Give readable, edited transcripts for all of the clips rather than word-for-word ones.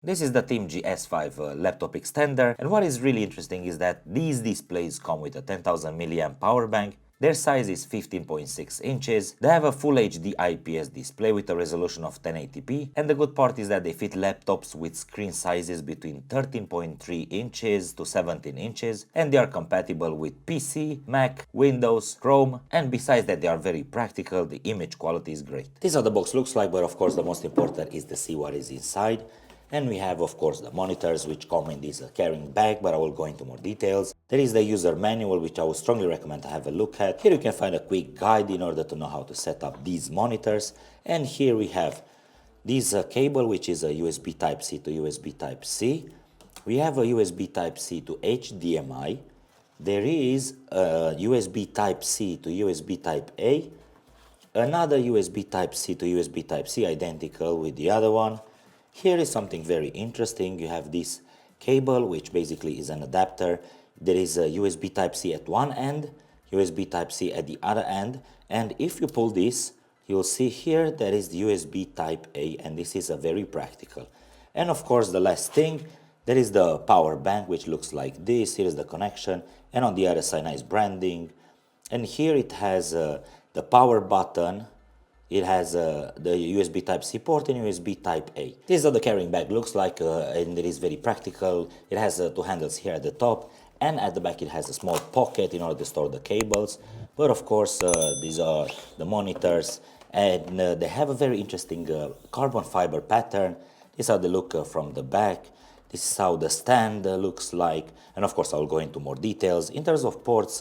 This is the Teamgee S5 laptop extender, and what is really interesting is that these displays come with a 10,000 mAh power bank. Their size is 15.6 inches, they have a Full HD IPS display with a resolution of 1080p, and the good part is that they fit laptops with screen sizes between 13.3 inches to 17 inches, and they are compatible with PC, Mac, Windows, Chrome, and besides that they are very practical, the image quality is great. This is how the box looks like, but of course the most important is to see what is inside. And we have, of course, the monitors, which come in this carrying bag, but I will go into more details. There is the user manual, which I would strongly recommend to have a look at. Here you can find a quick guide in order to know how to set up these monitors. And here we have this cable, which is a USB Type-C to USB Type-C. We have a USB Type-C to HDMI. There is a USB Type-C to USB Type-A. Another USB Type-C to USB Type-C, identical with the other one. Here is something very interesting. You have this cable, which basically is an adapter. There is a USB Type-C at one end, USB Type-C at the other end, and if you pull this, you'll see here there is the USB Type-A, and this is a very practical. And of course, the last thing, there is the power bank, which looks like this. Here is the connection, and on the other side, nice branding. And here it has the power button. It has the USB Type-C port and USB Type-A. This is how the carrying bag looks like, and it is very practical. It has two handles here at the top, and at the back it has a small pocket in order to store the cables. But of course, these are the monitors, and they have a very interesting carbon fiber pattern. This is how they look from the back. This is how the stand looks like, and of course I will go into more details. In terms of ports,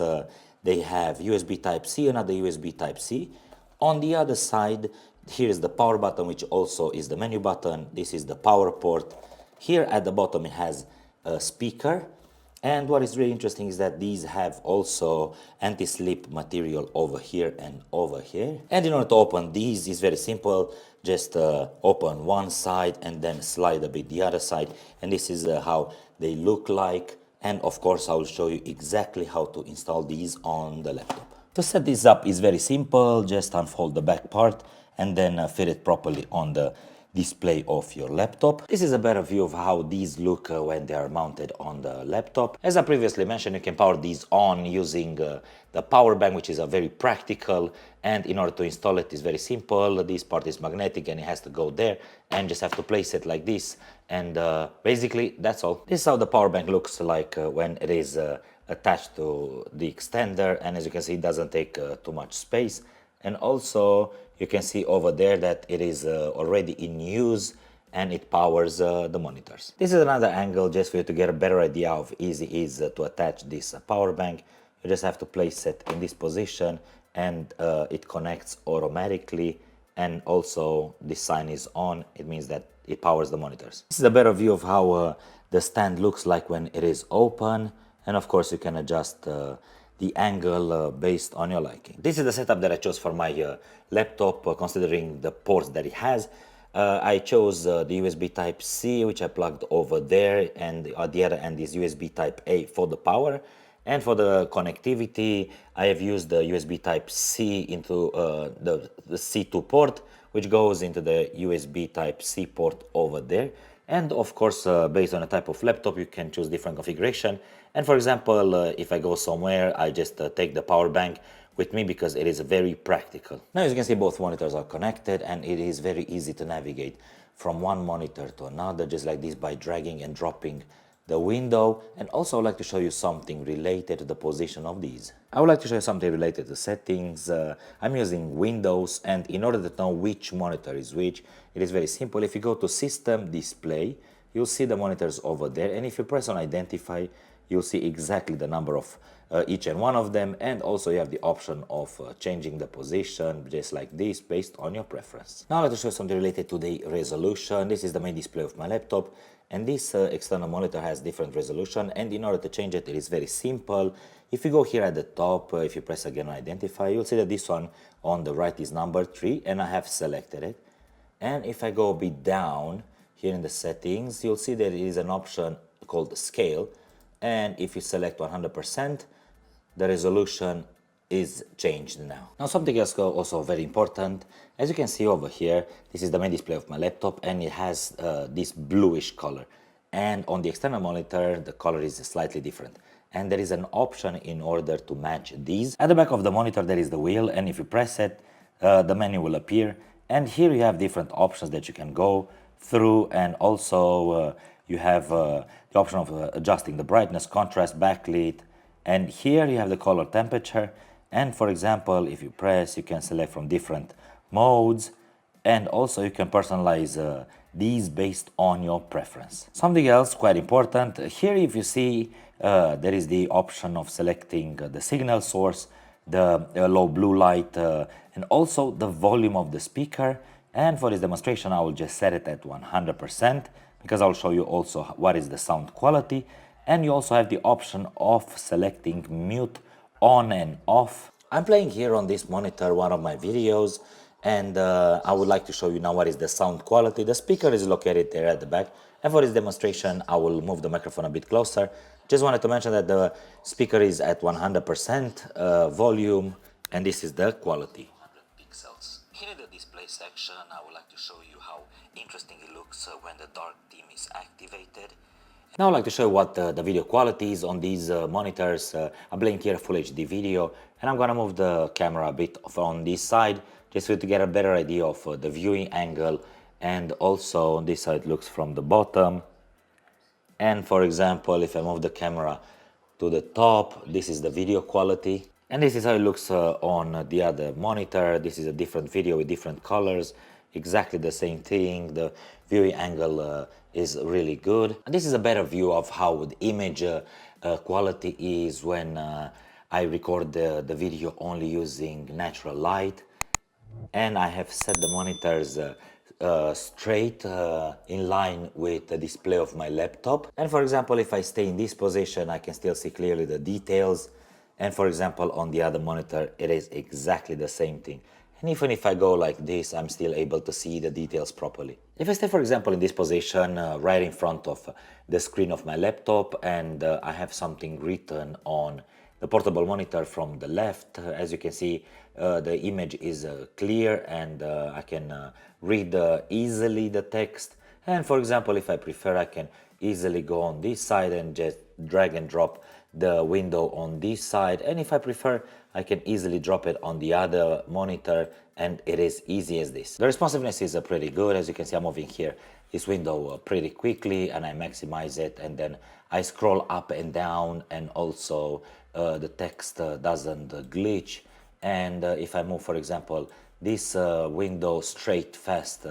they have USB Type-C, another USB Type-C. On the other side, here is the power button, which also is the menu button. This is the power port. Here at the bottom it has a speaker. And what is really interesting is that these have also anti-slip material over here and over here. And in order to open these, it's very simple. Just open one side and then slide a bit the other side. And this is how they look like. And of course, I will show you exactly how to install these on the laptop. To set this up is very simple. Just unfold the back part and then fit it properly on the display of your laptop. This is a better view of how these look when they are mounted on the laptop. As I previously mentioned, you can power these on using the power bank, which is a very practical, and in order to install it is very simple. This part is magnetic and it has to go there, and just have to place it like this, and basically that's all. This is how the power bank looks like when it is attached to the extender, and as you can see, it doesn't take too much space. And also you can see over there that it is already in use, and it powers the monitors. This is another angle just for you to get a better idea of how easy it is to attach this power bank. You just have to place it in this position, and it connects automatically, and also this sign is on. It means that it powers the monitors. This is a better view of how the stand looks like when it is open, and of course you can adjust the angle based on your liking. This is the setup that I chose for my laptop, considering the ports that it has. I chose the USB Type-C, which I plugged over there, and at the other end is USB Type-A for the power. And for the connectivity, I have used the USB Type-C into the C2 port, which goes into the USB Type-C port over there. And of course, based on the type of laptop, you can choose different configuration. And for example, if I go somewhere, I just take the power bank with me because it is very practical. Now, as you can see, both monitors are connected, and it is very easy to navigate from one monitor to another, just like this, by dragging and dropping the window. And also I would like to show you something related to the position of these. I would like to show you something related to settings. I'm using Windows, and in order to know which monitor is which, it is very simple. If you go to System Display, you'll see the monitors over there, and if you press on Identify, you'll see exactly the number of each and one of them, and also you have the option of changing the position just like this based on your preference. Now let me show you something related to the resolution. This is the main display of my laptop, and this external monitor has different resolution, and in order to change it, it is very simple. If you go here at the top, if you press again on Identify, you'll see that this one on the right is number 3, and I have selected it. And if I go a bit down here in the settings, you'll see that it is an option called Scale, and if you select 100%, the resolution is changed now. Now something else also very important, as you can see over here, this is the main display of my laptop and it has this bluish color. And on the external monitor, the color is slightly different. And there is an option in order to match these. At the back of the monitor there is the wheel, and if you press it, the menu will appear. And here you have different options that you can go through, and also you have the option of adjusting the brightness, contrast, backlit, and here you have the color temperature. And for example, if you press, you can select from different modes, and also you can personalize these based on your preference. Something else quite important, here if you see there is the option of selecting the signal source, the low blue light, and also the volume of the speaker. And for this demonstration I will just set it at 100% because I'll show you also what is the sound quality. And you also have the option of selecting mute on and off. I'm playing here on this monitor one of my videos, and I would like to show you now what is the sound quality. The speaker is located there at the back, and for this demonstration I will move the microphone a bit closer. Just wanted to mention that the speaker is at 100% volume, and this is the quality. 100 pixels. Here in the display section I would like to show you how interesting it looks when the dark theme is activated. Now I'd like to show you what the video quality is on these monitors. I'm playing here a Full HD video, and I'm gonna move the camera a bit on this side just for you to get a better idea of the viewing angle, and also on this side looks from the bottom. And for example, if I move the camera to the top, this is the video quality, and this is how it looks on the other monitor. This is a different video with different colors, exactly the same thing. The viewing angle is really good, and this is a better view of how the image quality is when I record the video only using natural light. And I have set the monitors straight in line with the display of my laptop. And for example, if I stay in this position, I can still see clearly the details. And for example, on the other monitor, it is exactly the same thing. And even if I go like this, I'm still able to see the details properly. If I stay, for example, in this position, right in front of the screen of my laptop, and I have something written on the portable monitor from the left, as you can see, the image is clear, and I can read easily the text. And for example, if I prefer, I can easily go on this side and just drag and drop the window on this side. And if I prefer, I can easily drop it on the other monitor, and it is easy as this. The responsiveness is pretty good. As you can see, I'm moving here this window pretty quickly, and I maximize it, and then I scroll up and down, and also the text doesn't glitch. And if I move, for example, this window straight fast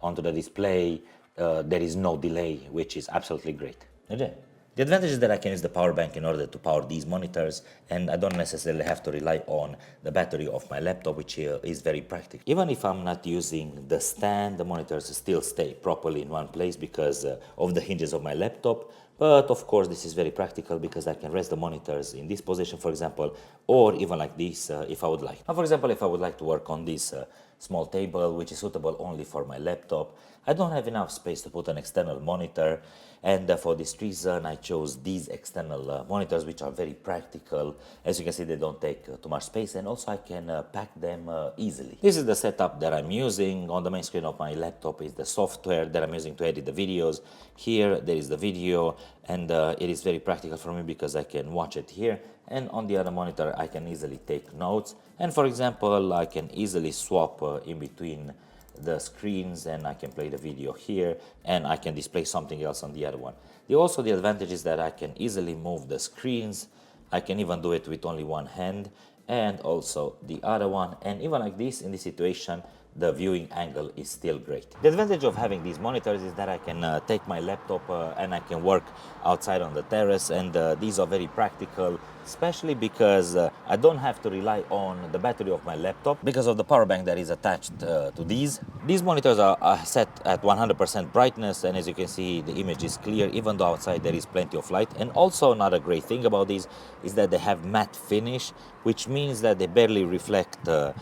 onto the display, there is no delay, which is absolutely great. Okay. The advantage is that I can use the power bank in order to power these monitors, and I don't necessarily have to rely on the battery of my laptop, which is very practical. Even if I'm not using the stand, the monitors still stay properly in one place because of the hinges of my laptop. But of course, this is very practical because I can rest the monitors in this position, for example, or even like this if I would like. Now, for example, if I would like to work on this small table, which is suitable only for my laptop, I don't have enough space to put an external monitor, and for this reason I chose these external monitors, which are very practical. As you can see, they don't take too much space, and also I can pack them easily. This is the setup that I'm using. On the main screen of my laptop is the software that I'm using to edit the videos. Here there is the video, and it is very practical for me because I can watch it here, and on the other monitor I can easily take notes. And for example, I can easily swap in between the screens, and I can play the video here, and I can display something else on the other one. Also, the advantage is that I can easily move the screens. I can even do it with only one hand, and also the other one, and even like this, in this situation, the viewing angle is still great. The advantage of having these monitors is that I can take my laptop and I can work outside on the terrace, and these are very practical, especially because I don't have to rely on the battery of my laptop because of the power bank that is attached to these. These monitors are set at 100% brightness, and as you can see, the image is clear even though outside there is plenty of light. And also another great thing about these is that they have matte finish, which means that they barely reflect the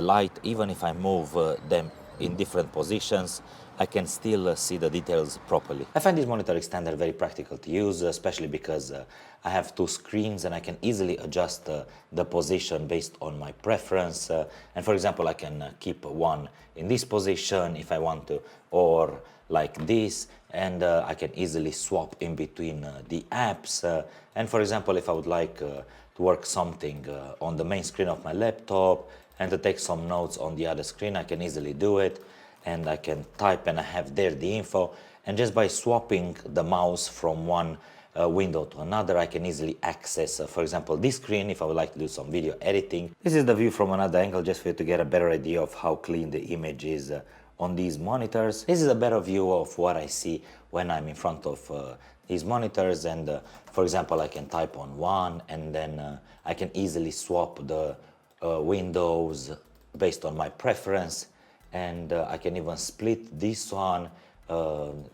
light even if I move them in different positions. I can still see the details properly. I find this monitor extender very practical to use, especially because I have two screens and I can easily adjust the position based on my preference. And for example, I can keep one in this position if I want to, or like this, and I can easily swap in between the apps. And for example, if I would like to work something on the main screen of my laptop and to take some notes on the other screen, I can easily do it. And I can type and I have there the info, and just by swapping the mouse from one window to another, I can easily access, for example, this screen if I would like to do some video editing. This is the view from another angle, just for you to get a better idea of how clean the image is on these monitors. This is a better view of what I see when I'm in front of these monitors, and for example, I can type on one and then I can easily swap the windows based on my preference, and I can even split this one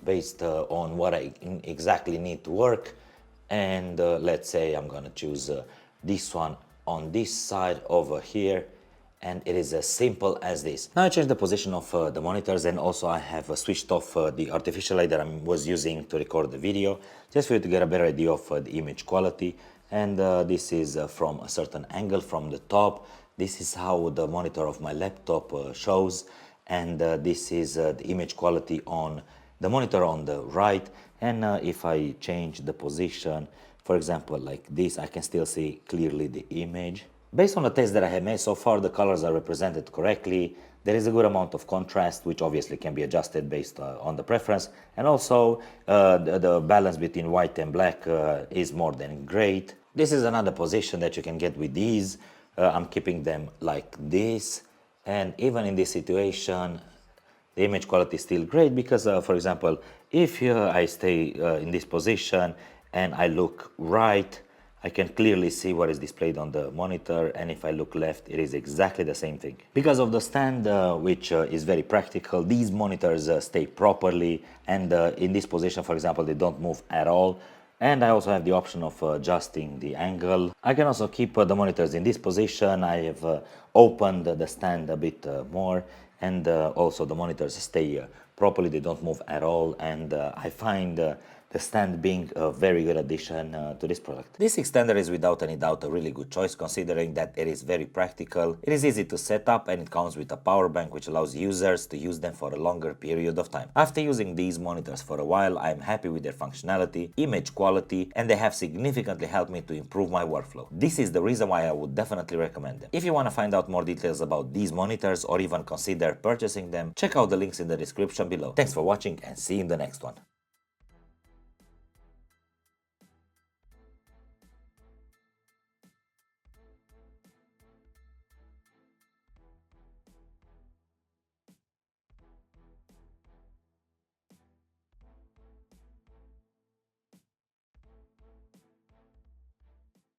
based on what I exactly need to work. And let's say I'm gonna choose this one on this side over here, and it is as simple as this. Now I changed the position of the monitors, and also I have switched off the artificial light that I was using to record the video, just for you to get a better idea of the image quality. And this is from a certain angle from the top. This is how the monitor of my laptop shows, and this is the image quality on the monitor on the right. And if I change the position, for example like this, I can still see clearly the image. Based on the test that I have made so far, the colors are represented correctly. There is a good amount of contrast, which obviously can be adjusted based on the preference, and also the balance between white and black is more than great. This is another position that you can get with these. I'm keeping them like this, and even in this situation the image quality is still great, because for example, if I stay in this position and I look right, I can clearly see what is displayed on the monitor, and if I look left, it is exactly the same thing. Because of the stand, which is very practical, these monitors stay properly, and in this position, for example, they don't move at all. And I also have the option of adjusting the angle. I can also keep the monitors in this position. I have opened the stand a bit more, and also the monitors stay properly, they don't move at all, and I find the stand being a very good addition to this product. This extender is without any doubt a really good choice, considering that it is very practical, it is easy to set up, and it comes with a power bank which allows users to use them for a longer period of time. After using these monitors for a while, I am happy with their functionality, image quality, and they have significantly helped me to improve my workflow. This is the reason why I would definitely recommend them. If you want to find out more details about these monitors or even consider purchasing them, check out the links in the description below. Thanks for watching, and see you in the next one.